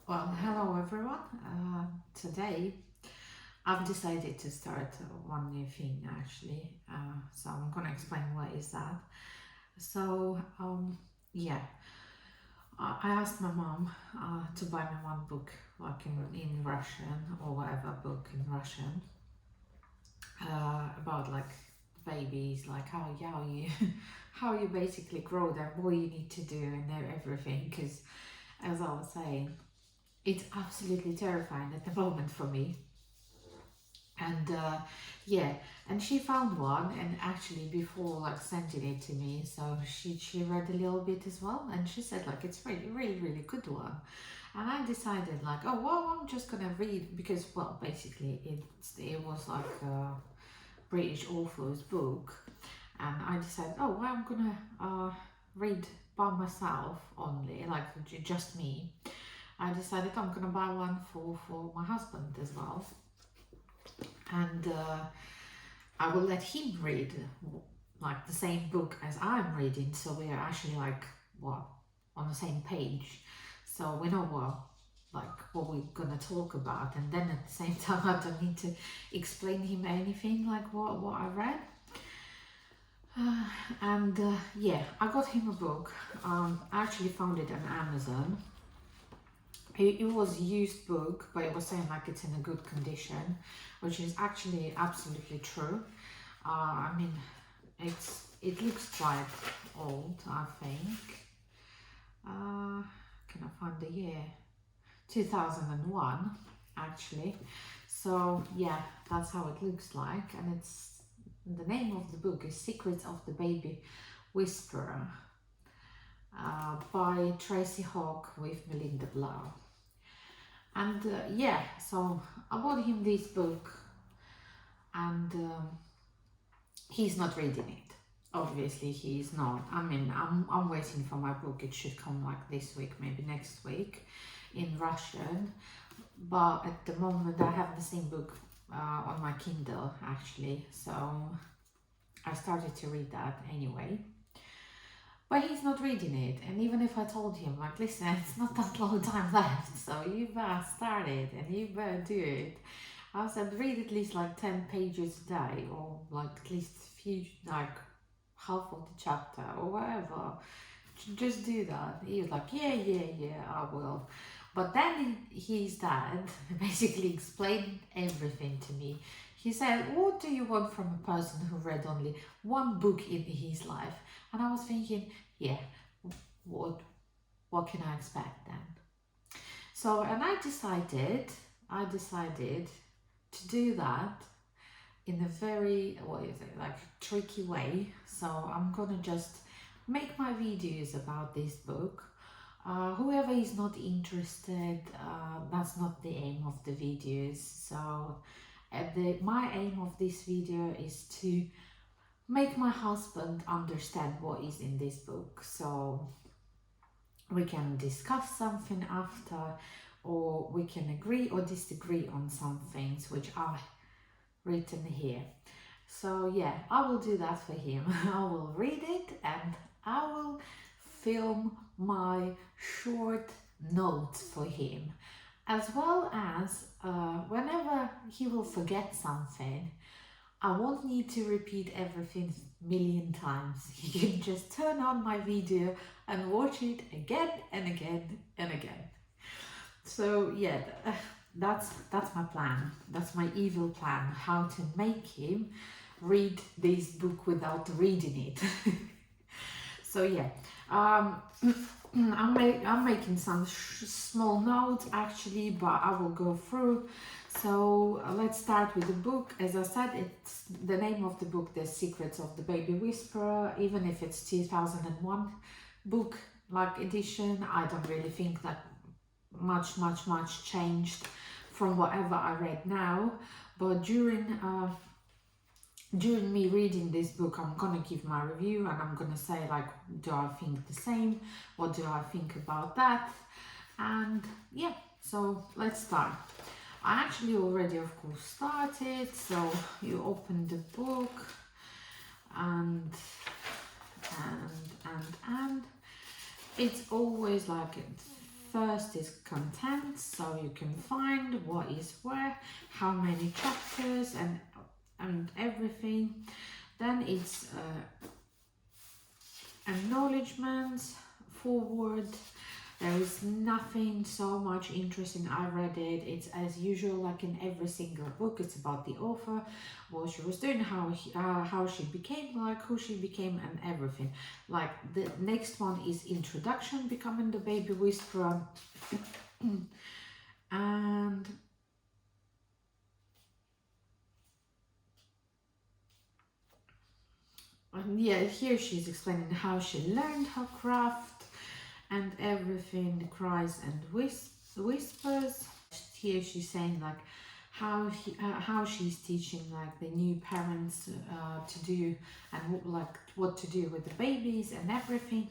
Well, hello everyone. Today I've decided to start one new thing actually. So I'm gonna explain what is that. So yeah, I asked my mom to buy me one book like in Russian or whatever book in Russian about like babies, like how you how you basically grow them, what you need to do and everything. Because as I was saying, it's absolutely terrifying at the moment for me. And yeah, and she found one, and actually before like sending it to me, so she read a little bit as well, and she said like it's really good one. And I decided like, oh well, I'm just gonna read, because well basically it was like a British author's book, and I decided, oh well, I'm gonna read by myself only, like just me. I decided I'm gonna buy one for my husband as well, and I will let him read like the same book as I'm reading, so we are actually like what, on the same page, so we know what we're gonna talk about, and then at the same time I don't need to explain him anything like what I read. And yeah, I got him a book. I actually found it on Amazon. It was a used book, but it was saying like it's in a good condition, which is actually absolutely true. I mean, it looks quite old, I think. Can I find the year? 2001, actually. So yeah, that's how it looks like, and it's the name of the book is Secrets of the Baby Whisperer, by Tracy Hogg with Melinda Blau. And yeah, so I bought him this book, and he's not reading it. Obviously, he's not. I mean, I'm waiting for my book. It should come like this week, maybe next week, in Russian. But at the moment, I have the same book on my Kindle actually. So I started to read that anyway. But he's not reading it, and even if I told him, like, listen, it's not that long time left, so you better start it and you better do it. I said, read at least like 10 pages a day, or like at least a few, like half of the chapter, or whatever. Just do that. He was like, yeah, I will. But then his dad basically explained everything to me. He said, what do you want from a person who read only one book in his life? And I was thinking, yeah, what what can I expect then? So, and I decided to do that in a very, what is it, like tricky way. So I'm gonna just make my videos about this book. Whoever is not interested, that's not the aim of the videos. So my aim of this video is to make my husband understand what is in this book, so we can discuss something after, or we can agree or disagree on some things which are written here. So yeah, I will do that for him. I will read it, and I will film my short notes for him, as well as whenever he will forget something, I won't need to repeat everything a million times. He can just turn on my video and watch it again and again and again. So yeah, that's my plan. That's my evil plan, how to make him read this book without reading it. So yeah, I'm making some small notes actually, but I will go through. So let's start with the book. As I said, it's the name of the book, The Secrets of the Baby Whisperer. Even if it's 2001 book like edition, I don't really think that much changed from whatever I read now. But during me reading this book, I'm gonna give my review, and I'm gonna say like, do I think the same? What do I think about that? And yeah, so let's start. I actually already of course started. So you open the book, and it's always like first is contents, so you can find what is where, how many chapters and everything. Then it's acknowledgements, forward. There is nothing so much interesting. I read it. It's as usual, like in every single book. It's about the author, what she was doing, how she became, like who she became, and everything. Like the next one is introduction, becoming the baby whisperer, and yeah, here she's explaining how she learned her craft and everything, the cries and whispers. Here she's saying like how she's teaching like the new parents to do and what to do with the babies and everything.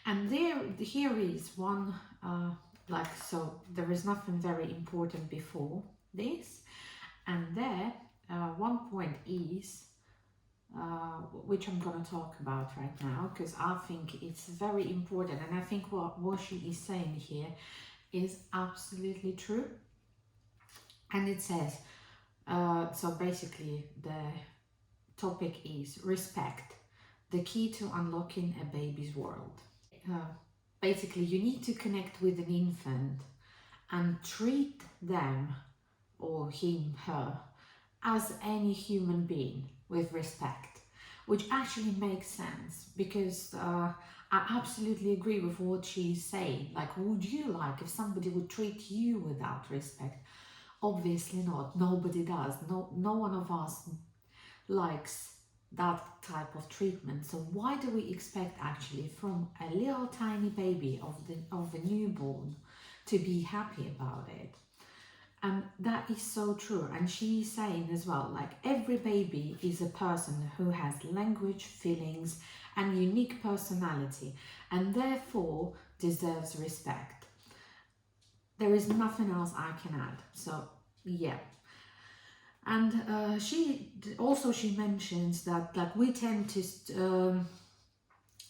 And here is one so there is nothing very important before this, and there one point is which I'm going to talk about right now, because I think it's very important, and I think what she is saying here is absolutely true. And it says, so basically the topic is respect, the key to unlocking a baby's world. Basically, you need to connect with an infant and treat them, or him, her, as any human being with respect, which actually makes sense, because I absolutely agree with what she's saying. Like, would you like if somebody would treat you without respect? Obviously not. Nobody does. No one of us likes that type of treatment. So why do we expect actually from a little tiny baby of a newborn to be happy about it? And that is so true. And she's saying as well, like every baby is a person who has language, feelings, and unique personality, and therefore deserves respect. There is nothing else I can add. So yeah. And she mentions that like we tend to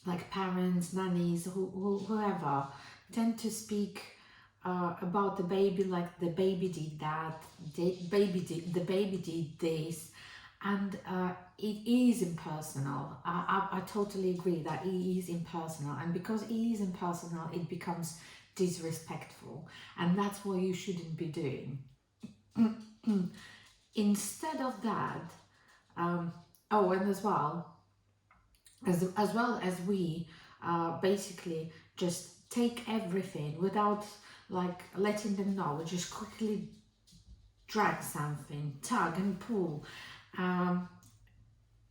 like parents, nannies, whoever tend to speak about the baby like the baby did that, the baby did this, and it is impersonal. I totally agree that it is impersonal, and because it is impersonal, it becomes disrespectful, and that's what you shouldn't be doing. Instead of that, oh, and as well as we basically just take everything without like letting them know, we just quickly drag something, tug and pull,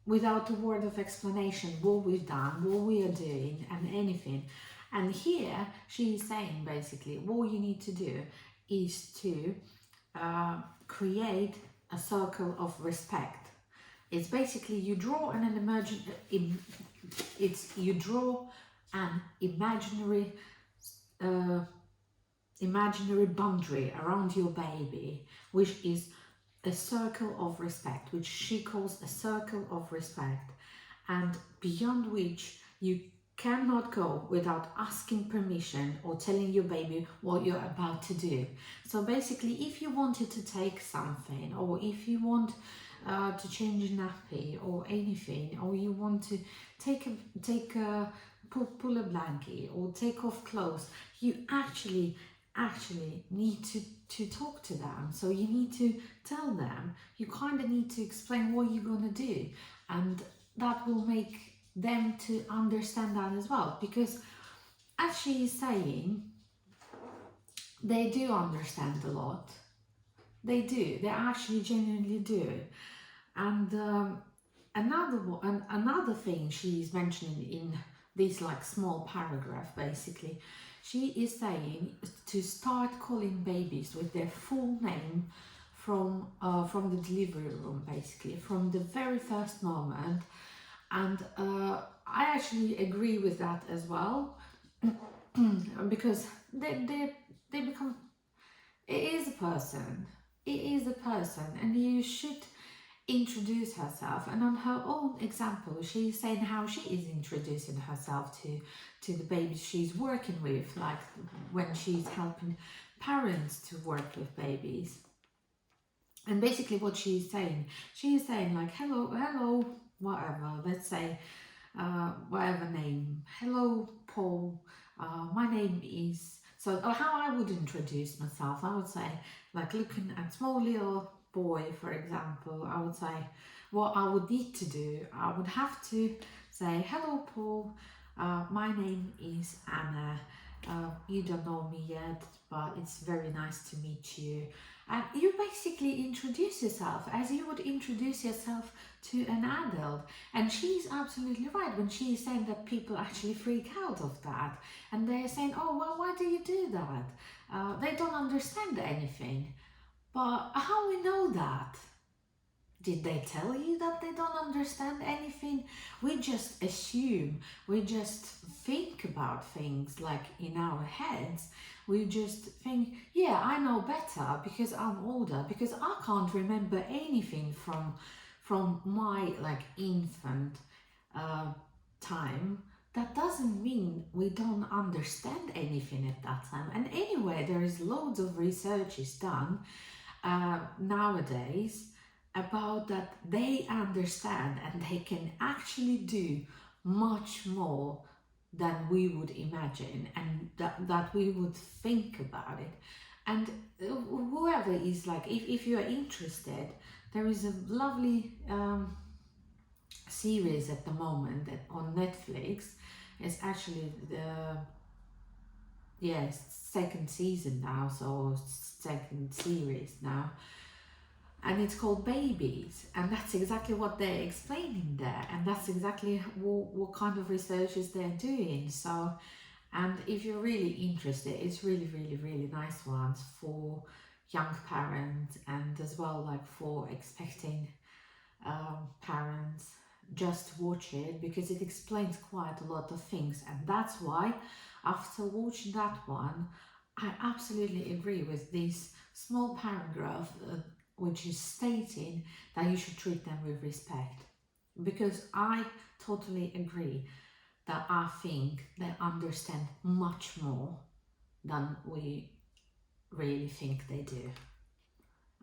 without a word of explanation what we've done, what we are doing, and anything. And here she is saying basically what you need to do is to create a circle of respect. It's basically you draw an imaginary imaginary boundary around your baby, which is a circle of respect, which she calls a circle of respect, and beyond which you cannot go without asking permission or telling your baby what you're about to do. So basically, if you wanted to take something, or if you want to change a nappy or anything, or you want to pull a blanket or take off clothes, you actually need to talk to them. So you need to tell them, you kind of need to explain what you're going to do, and that will make them to understand that as well, because as she is saying, they do understand a lot. They do, they actually genuinely do. And another thing she's mentioning in this like small paragraph, basically she is saying to start calling babies with their full name from the delivery room, basically from the very first moment. And I actually agree with that as well, because they become, it is a person, and you should introduce herself, and on her own example she's saying how she is introducing herself to the babies she's working with, like when she's helping parents to work with babies. And basically what she's saying like, hello, whatever, let's say whatever name, hello Paul, my name is, so or how I would introduce myself, I would say, like looking at small little boy, for example, I would say what I would need to do, I would have to say, hello Paul, my name is Anna, you don't know me yet, but it's very nice to meet you. And you basically introduce yourself as you would introduce yourself to an adult. And she's absolutely right when she's saying that people actually freak out of that. And they're saying, oh, well, why do you do that? They don't understand anything. But how we know that? Did they tell you that they don't understand anything? We just assume, we just think about things like in our heads. We just think, yeah, I know better because I'm older, because I can't remember anything from my like infant time. That doesn't mean we don't understand anything at that time. And anyway, there is loads of research is done nowadays about that they understand and they can actually do much more than we would imagine, and that we would think about it. And whoever is like, if you are interested, there is a lovely series at the moment that on Netflix. It's actually the second season now, so second series now, and it's called Babies, and that's exactly what they're explaining there, and that's exactly what kind of researches they're doing. So, and if you're really interested, it's really nice ones for young parents, and as well like for expecting parents. Just watch it because it explains quite a lot of things, and that's why after watching that one I absolutely agree with this small paragraph which is stating that you should treat them with respect, because I totally agree that I think they understand much more than we really think they do,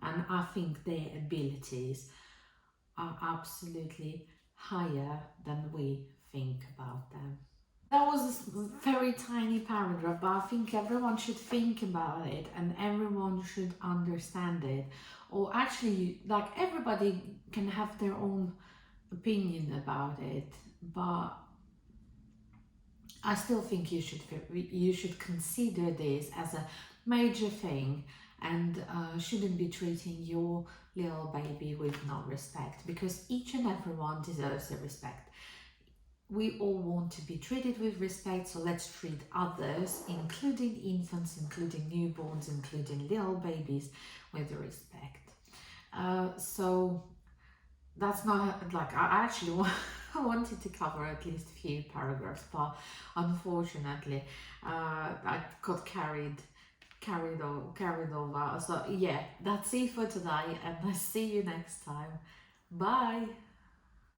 and I think their abilities are absolutely higher than we think about them. That was a very tiny paragraph, but I think everyone should think about it and everyone should understand it. Or actually, like everybody can have their own opinion about it, but I still think you should consider this as a major thing, and shouldn't be treating your little baby with no respect, because each and everyone deserves the respect. We all want to be treated with respect, so let's treat others, including infants, including newborns, including little babies, with respect. So that's not like I actually wanted to cover at least a few paragraphs, but unfortunately I got carried over. So yeah, that's it for today, and I'll see you next time. Bye.